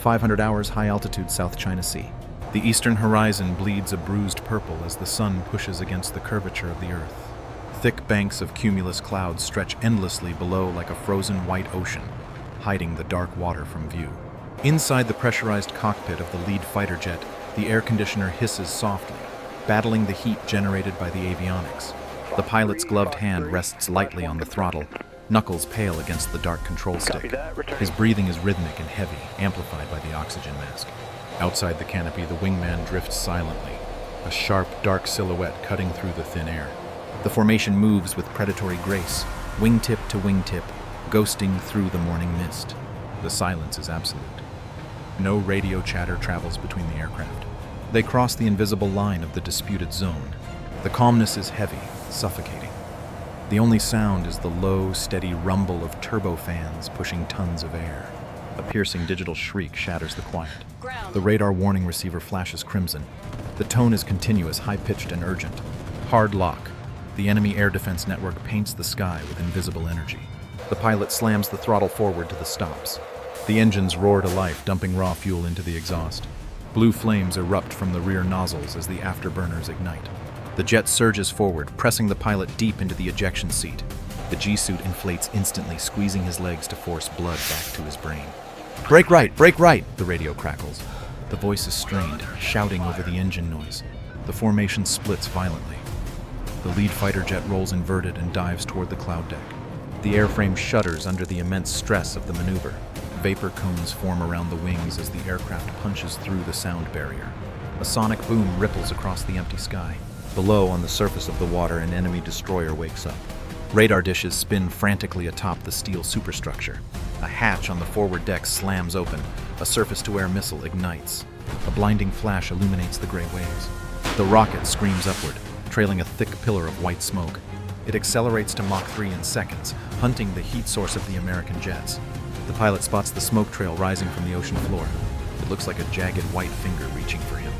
500 hours, high altitude, South China Sea. The eastern horizon bleeds a bruised purple as the sun pushes against the curvature of the earth. Thick banks of cumulus clouds stretch endlessly below like a frozen white ocean, hiding the dark water from view. Inside the pressurized cockpit of the lead fighter jet, the air conditioner hisses softly, battling the heat generated by the avionics. The pilot's gloved hand rests lightly on the throttle, knuckles pale against the dark control stick. His breathing is rhythmic and heavy, amplified by the oxygen mask. Outside the canopy, the wingman drifts silently, a sharp, dark silhouette cutting through the thin air. The formation moves with predatory grace, wingtip to wingtip, ghosting through the morning mist. The silence is absolute. No radio chatter travels between the aircraft. They cross the invisible line of the disputed zone. The calmness is heavy, suffocating. The only sound is the low, steady rumble of turbofans pushing tons of air. A piercing digital shriek shatters the quiet. The radar warning receiver flashes crimson. The tone is continuous, high-pitched and urgent. Hard lock. The enemy air defense network paints the sky with invisible energy. The pilot slams the throttle forward to the stops. The engines roar to life, dumping raw fuel into the exhaust. Blue flames erupt from the rear nozzles as the afterburners ignite. The jet surges forward, pressing the pilot deep into the ejection seat. The G-suit inflates instantly, squeezing his legs to force blood back to his brain. Brake right, the radio crackles. The voice is strained, shouting over the engine noise. The formation splits violently. The lead fighter jet rolls inverted and dives toward the cloud deck. The airframe shudders under the immense stress of the maneuver. Vapor cones form around the wings as the aircraft punches through the sound barrier. A sonic boom ripples across the empty sky. Below, on the surface of the water, an enemy destroyer wakes up. Radar dishes spin frantically atop the steel superstructure. A hatch on the forward deck slams open. A surface-to-air missile ignites. A blinding flash illuminates the gray waves. The rocket screams upward, trailing a thick pillar of white smoke. It accelerates to Mach 3 in seconds, hunting the heat source of the American jets. The pilot spots the smoke trail rising from the ocean floor. It looks like a jagged white finger reaching for him.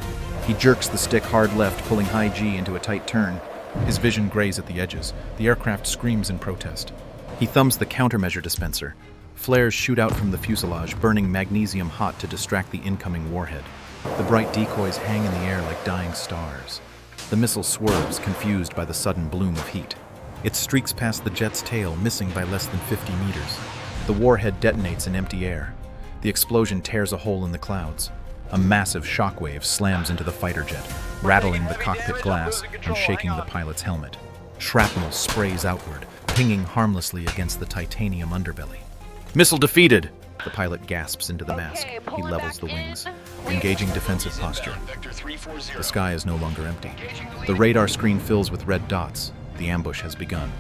He jerks the stick hard left, pulling high G into a tight turn. His vision grays at the edges. The aircraft screams in protest. He thumbs the countermeasure dispenser. Flares shoot out from the fuselage, burning magnesium hot to distract the incoming warhead. The bright decoys hang in the air like dying stars. The missile swerves, confused by the sudden bloom of heat. It streaks past the jet's tail, missing by less than 50 meters. The warhead detonates in empty air. The explosion tears a hole in the clouds. A massive shockwave slams into the fighter jet, rattling the cockpit glass and shaking the pilot's helmet. Shrapnel sprays outward, pinging harmlessly against the titanium underbelly. Missile defeated! The pilot gasps into the mask. He levels the wings, engaging defensive posture. The sky is no longer empty. The radar screen fills with red dots. The ambush has begun.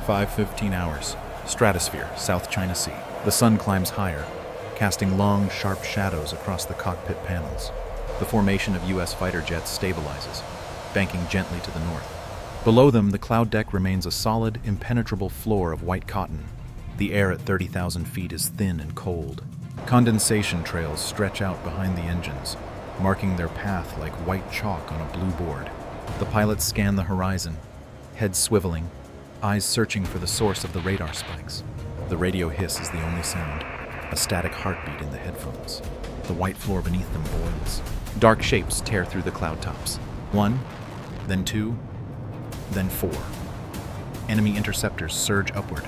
5:15 hours. Stratosphere, South China Sea. The sun climbs higher, casting long, sharp shadows across the cockpit panels. The formation of U.S. fighter jets stabilizes, banking gently to the north. Below them, the cloud deck remains a solid, impenetrable floor of white cotton. The air at 30,000 feet is thin and cold. Condensation trails stretch out behind the engines, marking their path like white chalk on a blue board. The pilots scan the horizon, heads swiveling, eyes searching for the source of the radar spikes. The radio hiss is the only sound, a static heartbeat in the headphones. The white floor beneath them boils. Dark shapes tear through the cloud tops. 1, then 2, then 4. Enemy interceptors surge upward,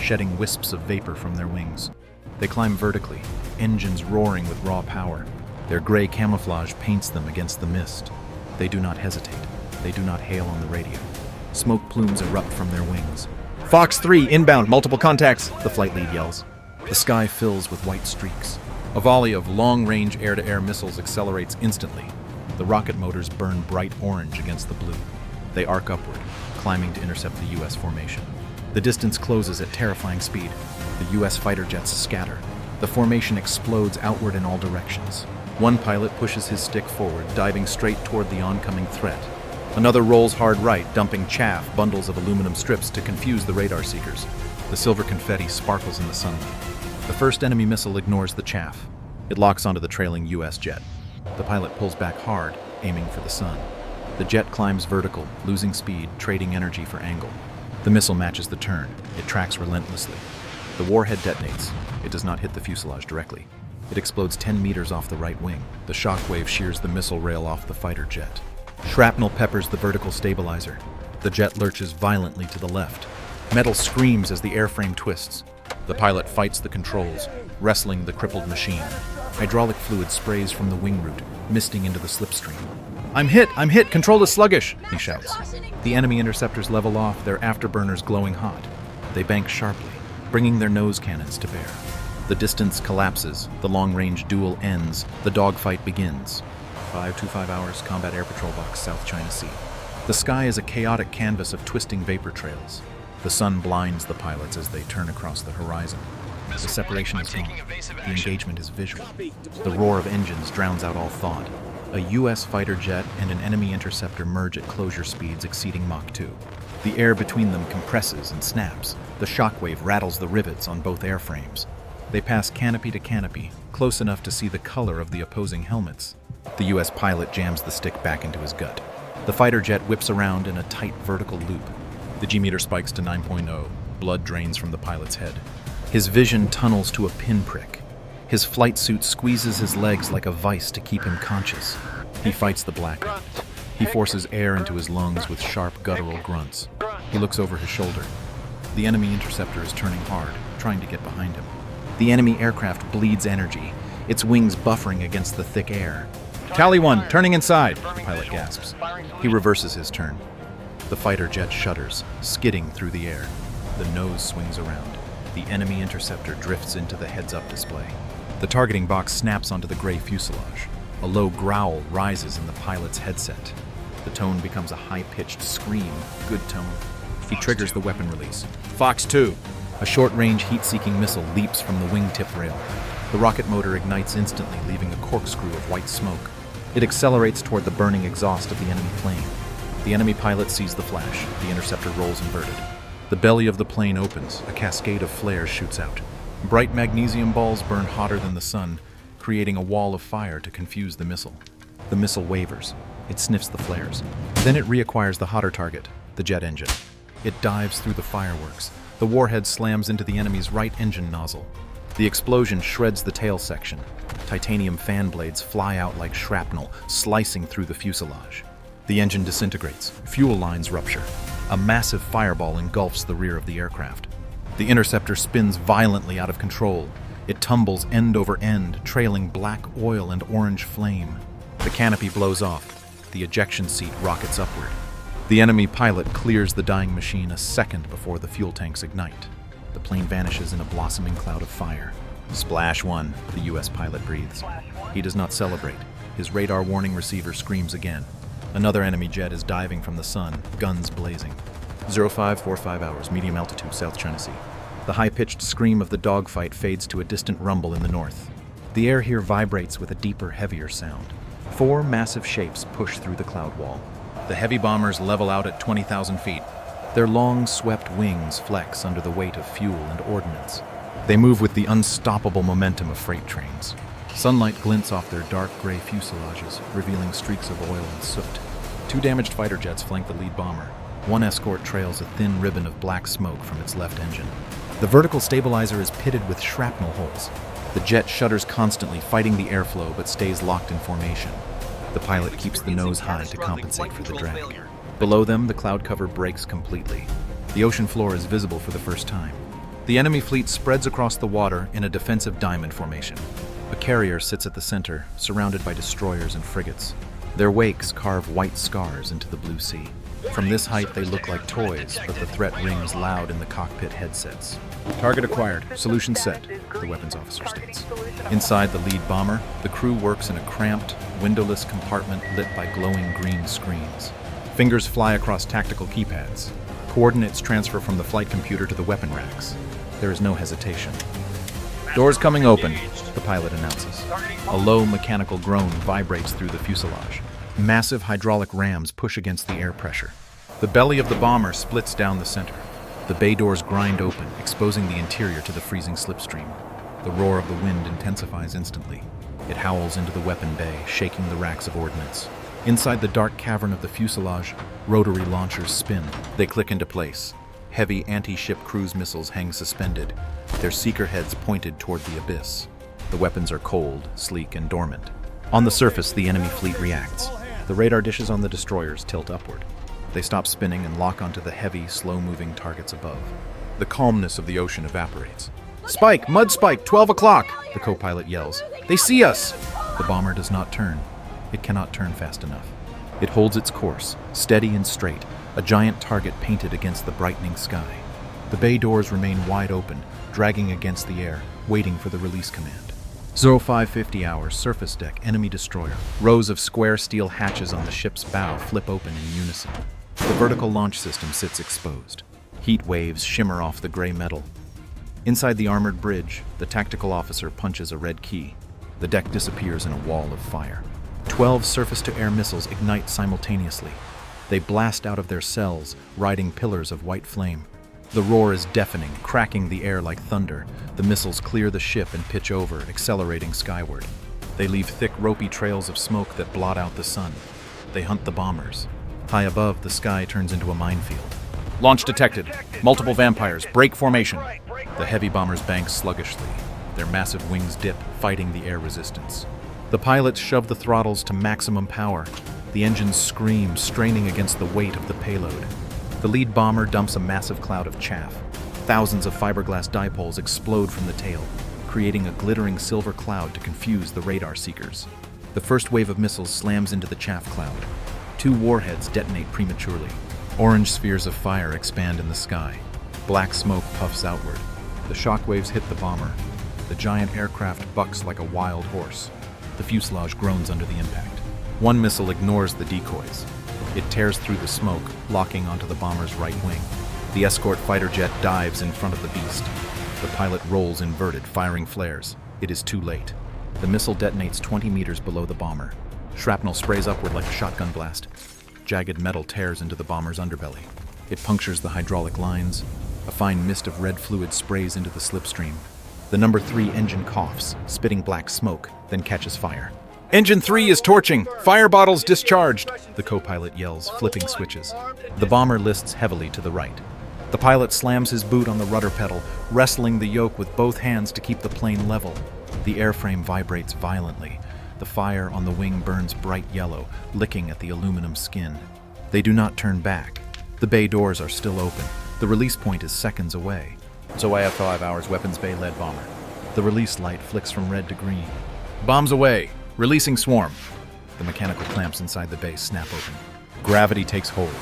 shedding wisps of vapor from their wings. They climb vertically, engines roaring with raw power. Their gray camouflage paints them against the mist. They do not hesitate. They do not hail on the radio. Smoke plumes erupt from their wings. Fox 3, inbound, multiple contacts, the flight lead yells. The sky fills with white streaks. A volley of long-range air-to-air missiles accelerates instantly. The rocket motors burn bright orange against the blue. They arc upward, climbing to intercept the U.S. formation. The distance closes at terrifying speed. The U.S. fighter jets scatter. The formation explodes outward in all directions. One pilot pushes his stick forward, diving straight toward the oncoming threat. Another rolls hard right, dumping chaff, bundles of aluminum strips to confuse the radar seekers. The silver confetti sparkles in the sunlight. The first enemy missile ignores the chaff. It locks onto the trailing U.S. jet. The pilot pulls back hard, aiming for the sun. The jet climbs vertical, losing speed, trading energy for angle. The missile matches the turn. It tracks relentlessly. The warhead detonates. It does not hit the fuselage directly. It explodes 10 meters off the right wing. The shockwave shears the missile rail off the fighter jet. Shrapnel peppers the vertical stabilizer. The jet lurches violently to the left. Metal screams as the airframe twists. The pilot fights the controls, wrestling the crippled machine. Hydraulic fluid sprays from the wing root, misting into the slipstream. I'm hit! Control is sluggish!" he shouts. The enemy interceptors level off, their afterburners glowing hot. They bank sharply, bringing their nose cannons to bear. The distance collapses, the long-range duel ends, the dogfight begins. 525 hours, Combat Air Patrol Box, South China Sea. The sky is a chaotic canvas of twisting vapor trails. The sun blinds the pilots as they turn across the horizon. The separation is gone. The engagement is visual. The roar of engines drowns out all thought. A U.S. fighter jet and an enemy interceptor merge at closure speeds exceeding Mach 2. The air between them compresses and snaps. The shockwave rattles the rivets on both airframes. They pass canopy to canopy, close enough to see the color of the opposing helmets. The U.S. pilot jams the stick back into his gut. The fighter jet whips around in a tight vertical loop. The G-meter spikes to 9.0. Blood drains from the pilot's head. His vision tunnels to a pinprick. His flight suit squeezes his legs like a vice to keep him conscious. He fights the blackout. He forces air into his lungs with sharp guttural grunts. He looks over his shoulder. The enemy interceptor is turning hard, trying to get behind him. The enemy aircraft bleeds energy, its wings buffering against the thick air. "Tally 1, turning inside," the pilot gasps. He reverses his turn. The fighter jet shudders, skidding through the air. The nose swings around. The enemy interceptor drifts into the heads-up display. The targeting box snaps onto the gray fuselage. A low growl rises in the pilot's headset. The tone becomes a high-pitched scream, good tone. He triggers the weapon release. Fox 2. A short-range heat-seeking missile leaps from the wingtip rail. The rocket motor ignites instantly, leaving a corkscrew of white smoke. It accelerates toward the burning exhaust of the enemy plane. The enemy pilot sees the flash. The interceptor rolls inverted. The belly of the plane opens. A cascade of flares shoots out. Bright magnesium balls burn hotter than the sun, creating a wall of fire to confuse the missile. The missile wavers. It sniffs the flares. Then it reacquires the hotter target, the jet engine. It dives through the fireworks. The warhead slams into the enemy's right engine nozzle. The explosion shreds the tail section. Titanium fan blades fly out like shrapnel, slicing through the fuselage. The engine disintegrates. Fuel lines rupture. A massive fireball engulfs the rear of the aircraft. The interceptor spins violently out of control. It tumbles end over end, trailing black oil and orange flame. The canopy blows off. The ejection seat rockets upward. The enemy pilot clears the dying machine a second before the fuel tanks ignite. The plane vanishes in a blossoming cloud of fire. Splash 1, the U.S. pilot breathes. He does not celebrate. His radar warning receiver screams again. Another enemy jet is diving from the sun, guns blazing. 0545 hours, medium altitude, South China Sea. The high-pitched scream of the dogfight fades to a distant rumble in the north. The air here vibrates with a deeper, heavier sound. 4 massive shapes push through the cloud wall. The heavy bombers level out at 20,000 feet. Their long, swept wings flex under the weight of fuel and ordnance. They move with the unstoppable momentum of freight trains. Sunlight glints off their dark gray fuselages, revealing streaks of oil and soot. 2 damaged fighter jets flank the lead bomber. 1 escort trails a thin ribbon of black smoke from its left engine. The vertical stabilizer is pitted with shrapnel holes. The jet shudders constantly, fighting the airflow, but stays locked in formation. The pilot keeps the nose high to compensate for the drag. Below them, the cloud cover breaks completely. The ocean floor is visible for the first time. The enemy fleet spreads across the water in a defensive diamond formation. A carrier sits at the center, surrounded by destroyers and frigates. Their wakes carve white scars into the blue sea. From this height, they look like toys, but the threat rings loud in the cockpit headsets. Target acquired. Solution set, the weapons officer states. Inside the lead bomber, the crew works in a cramped, windowless compartment lit by glowing green screens. Fingers fly across tactical keypads. Coordinates transfer from the flight computer to the weapon racks. There is no hesitation. Doors coming open, the pilot announces. A low mechanical groan vibrates through the fuselage. Massive hydraulic rams push against the air pressure. The belly of the bomber splits down the center. The bay doors grind open, exposing the interior to the freezing slipstream. The roar of the wind intensifies instantly. It howls into the weapon bay, shaking the racks of ordnance. Inside the dark cavern of the fuselage, rotary launchers spin. They click into place. Heavy anti-ship cruise missiles hang suspended, their seeker heads pointed toward the abyss. The weapons are cold, sleek, and dormant. On the surface, the enemy fleet reacts. The radar dishes on the destroyers tilt upward. They stop spinning and lock onto the heavy, slow-moving targets above. The calmness of the ocean evaporates. "Spike! Mud spike! 12 o'clock!" the co-pilot yells. "They see us!" The bomber does not turn. It cannot turn fast enough. It holds its course, steady and straight, a giant target painted against the brightening sky. The bay doors remain wide open, dragging against the air, waiting for the release command. 0550 hours, surface deck, enemy destroyer. Rows of square steel hatches on the ship's bow flip open in unison. The vertical launch system sits exposed. Heat waves shimmer off the gray metal. Inside the armored bridge, the tactical officer punches a red key. The deck disappears in a wall of fire. 12 surface-to-air missiles ignite simultaneously. They blast out of their cells, riding pillars of white flame. The roar is deafening, cracking the air like thunder. The missiles clear the ship and pitch over, accelerating skyward. They leave thick, ropey trails of smoke that blot out the sun. They hunt the bombers. High above, the sky turns into a minefield. "Launch detected. Multiple vampires. Break formation." The heavy bombers bank sluggishly. Their massive wings dip, fighting the air resistance. The pilots shove the throttles to maximum power. The engines scream, straining against the weight of the payload. The lead bomber dumps a massive cloud of chaff. Thousands of fiberglass dipoles explode from the tail, creating a glittering silver cloud to confuse the radar seekers. The first wave of missiles slams into the chaff cloud. 2 warheads detonate prematurely. Orange spheres of fire expand in the sky. Black smoke puffs outward. The shockwaves hit the bomber. The giant aircraft bucks like a wild horse. The fuselage groans under the impact. One missile ignores the decoys. It tears through the smoke, locking onto the bomber's right wing. The escort fighter jet dives in front of the beast. The pilot rolls inverted, firing flares. It is too late. The missile detonates 20 meters below the bomber. Shrapnel sprays upward like a shotgun blast. Jagged metal tears into the bomber's underbelly. It punctures the hydraulic lines. A fine mist of red fluid sprays into the slipstream. The number 3 engine coughs, spitting black smoke, then catches fire. "Engine 3 is torching! Fire bottles discharged!" the co-pilot yells, flipping switches. The bomber lists heavily to the right. The pilot slams his boot on the rudder pedal, wrestling the yoke with both hands to keep the plane level. The airframe vibrates violently. The fire on the wing burns bright yellow, licking at the aluminum skin. They do not turn back. The bay doors are still open. The release point is seconds away. "So 5 hours, weapons bay lead bomber." The release light flicks from red to green. "Bombs away! Releasing swarm." The mechanical clamps inside the base snap open. Gravity takes hold.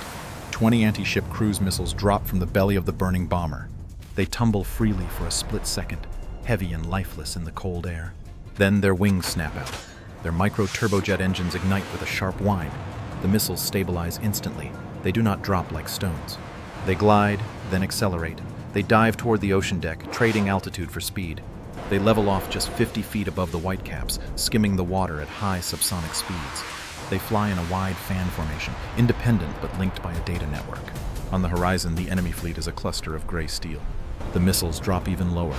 20 anti-ship cruise missiles drop from the belly of the burning bomber. They tumble freely for a split second, heavy and lifeless in the cold air. Then their wings snap out. Their micro-turbojet engines ignite with a sharp whine. The missiles stabilize instantly. They do not drop like stones. They glide, then accelerate. They dive toward the ocean deck, trading altitude for speed. They level off just 50 feet above the whitecaps, skimming the water at high subsonic speeds. They fly in a wide fan formation, independent but linked by a data network. On the horizon, the enemy fleet is a cluster of gray steel. The missiles drop even lower.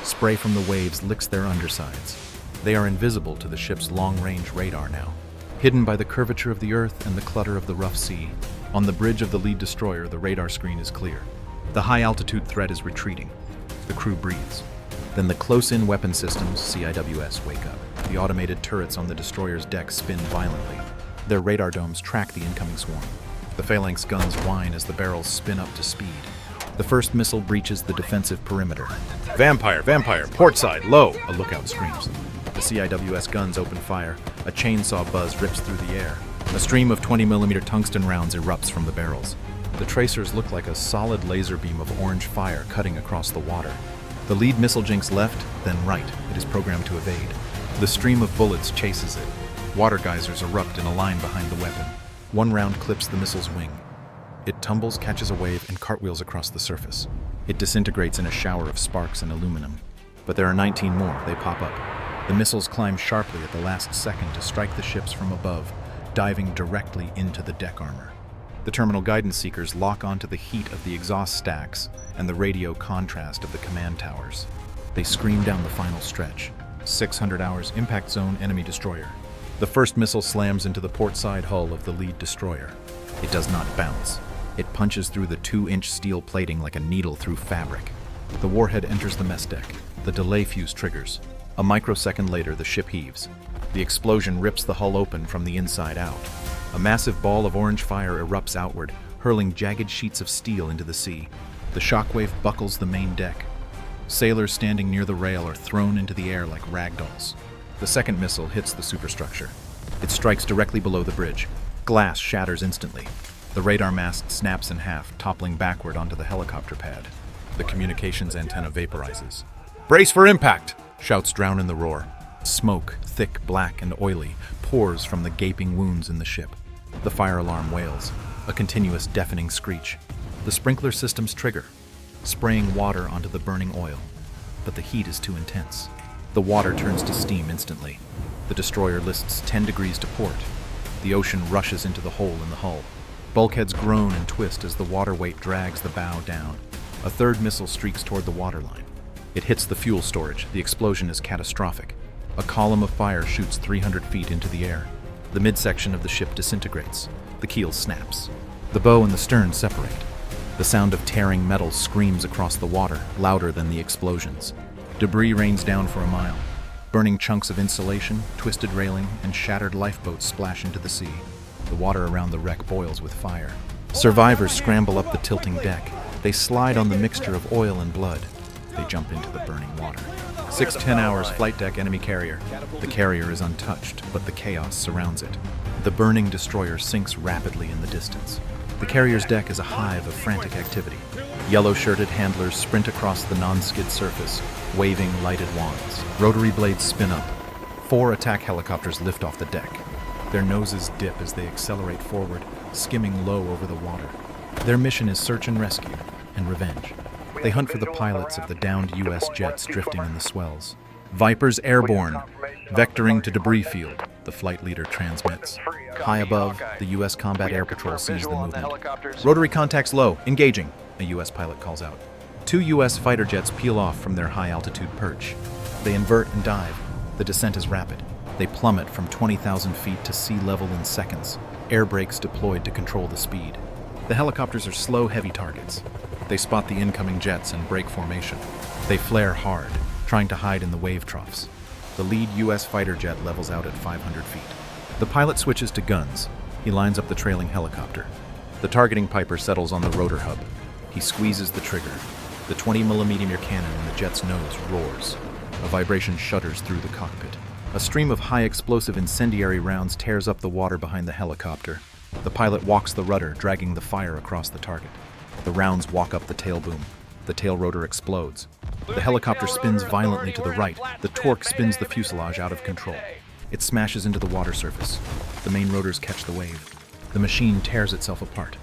Spray from the waves licks their undersides. They are invisible to the ship's long-range radar now, hidden by the curvature of the earth and the clutter of the rough sea. On the bridge of the lead destroyer, the radar screen is clear. The high-altitude threat is retreating. The crew breathes. Then the close-in weapon systems, CIWS, wake up. The automated turrets on the destroyer's deck spin violently. Their radar domes track the incoming swarm. The phalanx guns whine as the barrels spin up to speed. The first missile breaches the defensive perimeter. "Vampire, vampire, port side, low," a lookout screams. The CIWS guns open fire. A chainsaw buzz rips through the air. A stream of 20mm tungsten rounds erupts from the barrels. The tracers look like a solid laser beam of orange fire cutting across the water. The lead missile jinks left, then right. It is programmed to evade. The stream of bullets chases it. Water geysers erupt in a line behind the weapon. One round clips the missile's wing. It tumbles, catches a wave, and cartwheels across the surface. It disintegrates in a shower of sparks and aluminum. But there are 19 more. They pop up. The missiles climb sharply at the last second to strike the ships from above, diving directly into the deck armor. The terminal guidance seekers lock onto the heat of the exhaust stacks and the radio contrast of the command towers. They scream down the final stretch. 600 hours, impact zone, enemy destroyer. The first missile slams into the port side hull of the lead destroyer. It does not bounce. It punches through the 2-inch steel plating like a needle through fabric. The warhead enters the mess deck. The delay fuse triggers. A microsecond later, the ship heaves. The explosion rips the hull open from the inside out. A massive ball of orange fire erupts outward, hurling jagged sheets of steel into the sea. The shockwave buckles the main deck. Sailors standing near the rail are thrown into the air like ragdolls. The second missile hits the superstructure. It strikes directly below the bridge. Glass shatters instantly. The radar mast snaps in half, toppling backward onto the helicopter pad. The communications antenna vaporizes. "Brace for impact!" Shouts drown in the roar. Smoke, thick, black, and oily, pours from the gaping wounds in the ship. The fire alarm wails, a continuous deafening screech. The sprinkler systems trigger, spraying water onto the burning oil. But the heat is too intense. The water turns to steam instantly. The destroyer lists 10 degrees to port. The ocean rushes into the hole in the hull. Bulkheads groan and twist as the water weight drags the bow down. A third missile streaks toward the waterline. It hits the fuel storage. The explosion is catastrophic. A column of fire shoots 300 feet into the air. The midsection of the ship disintegrates. The keel snaps. The bow and the stern separate. The sound of tearing metal screams across the water, louder than the explosions. Debris rains down for a mile. Burning chunks of insulation, twisted railing, and shattered lifeboats splash into the sea. The water around the wreck boils with fire. Survivors scramble up the tilting deck. They slide on the mixture of oil and blood. They jump into the burning water. 6-10 hours, flight deck, enemy carrier. The carrier is untouched, but the chaos surrounds it. The burning destroyer sinks rapidly in the distance. The carrier's deck is a hive of frantic activity. Yellow-shirted handlers sprint across the non-skid surface, waving lighted wands. Rotary blades spin up. 4 attack helicopters lift off the deck. Their noses dip as they accelerate forward, skimming low over the water. Their mission is search and rescue, and revenge. They hunt for the pilots of the downed U.S. jets drifting in the swells. Vipers airborne, vectoring to debris field, the flight leader transmits. High above, the U.S. Combat Air Patrol sees the movement. Rotary contacts low, engaging, a U.S. pilot calls out. 2 U.S. fighter jets peel off from their high-altitude perch. They invert and dive. The descent is rapid. They plummet from 20,000 feet to sea level in seconds, air brakes deployed to control the speed. The helicopters are slow, heavy targets. They spot the incoming jets and break formation. They flare hard, trying to hide in the wave troughs. The lead U.S. fighter jet levels out at 500 feet. The pilot switches to guns. He lines up the trailing helicopter. The targeting piper settles on the rotor hub. He squeezes the trigger. The 20mm cannon in the jet's nose roars. A vibration shudders through the cockpit. A stream of high-explosive incendiary rounds tears up the water behind the helicopter. The pilot walks the rudder, dragging the fire across the target. The rounds walk up the tail boom. The tail rotor explodes. The helicopter spins violently to the right. The torque spins the fuselage out of control. It smashes into the water surface. The main rotors catch the wave. The machine tears itself apart.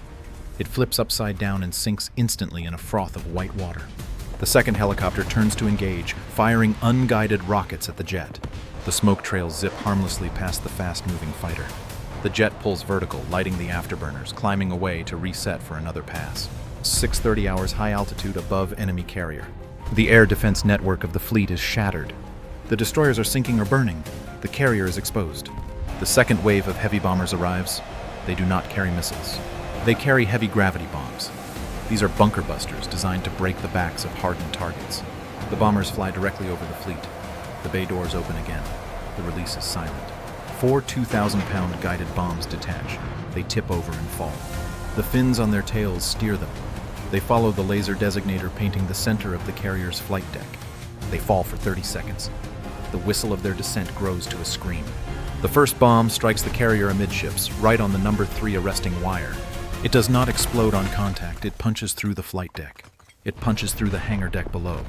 It flips upside down and sinks instantly in a froth of white water. The second helicopter turns to engage, firing unguided rockets at the jet. The smoke trails zip harmlessly past the fast-moving fighter. The jet pulls vertical, lighting the afterburners, climbing away to reset for another pass. 6:30 hours high altitude above enemy carrier. The air defense network of the fleet is shattered. The destroyers are sinking or burning. The carrier is exposed. The second wave of heavy bombers arrives. They do not carry missiles. They carry heavy gravity bombs. These are bunker busters designed to break the backs of hardened targets. The bombers fly directly over the fleet. The bay doors open again. The release is silent. 4 2,000-pound guided bombs detach. They tip over and fall. The fins on their tails steer them. They follow the laser designator painting the center of the carrier's flight deck. They fall for 30 seconds. The whistle of their descent grows to a scream. The first bomb strikes the carrier amidships, right on the number 3 arresting wire. It does not explode on contact. It punches through the flight deck. It punches through the hangar deck below.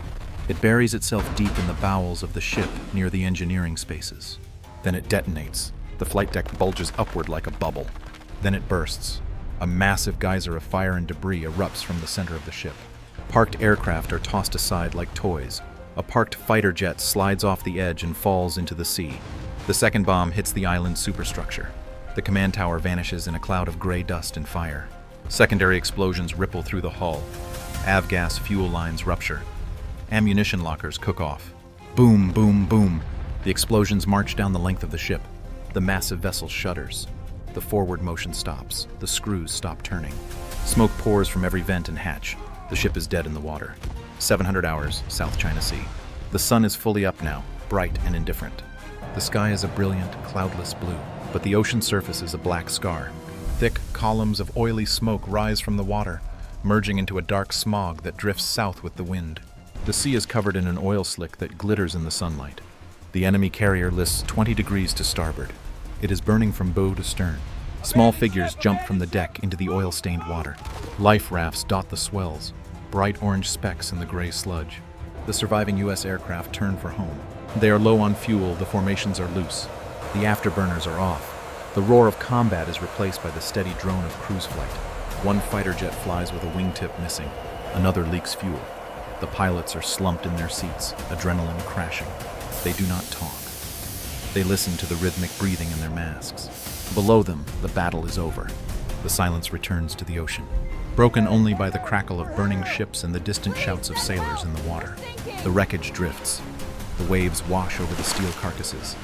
It buries itself deep in the bowels of the ship near the engineering spaces. Then it detonates. The flight deck bulges upward like a bubble. Then it bursts. A massive geyser of fire and debris erupts from the center of the ship. Parked aircraft are tossed aside like toys. A parked fighter jet slides off the edge and falls into the sea. The second bomb hits the island superstructure. The command tower vanishes in a cloud of gray dust and fire. Secondary explosions ripple through the hull. Avgas fuel lines rupture. Ammunition lockers cook off. Boom, boom, boom. The explosions march down the length of the ship. The massive vessel shudders. The forward motion stops. The screws stop turning. Smoke pours from every vent and hatch. The ship is dead in the water. 700 hours, South China Sea. The sun is fully up now. bright and indifferent. The sky is a brilliant, cloudless blue, but the ocean surface is a black scar. Thick columns of oily smoke rise from the water, merging into a dark smog that drifts south with the wind. The sea is covered in an oil slick that glitters in the sunlight. The enemy carrier lists 20 degrees to starboard. It is burning from bow to stern. Small figures jump from the deck into the oil-stained water. Life rafts dot the swells, bright orange specks in the gray sludge. The surviving U.S. aircraft turn for home. They are low on fuel, the formations are loose. The afterburners are off. The roar of combat is replaced by the steady drone of cruise flight. One fighter jet flies with a wingtip missing. Another leaks fuel. The pilots are slumped in their seats, adrenaline crashing. They do not talk. They listen to the rhythmic breathing in their masks. Below them, the battle is over. The silence returns to the ocean, broken only by the crackle of burning ships and the distant shouts of sailors in the water. The wreckage drifts. The waves wash over the steel carcasses.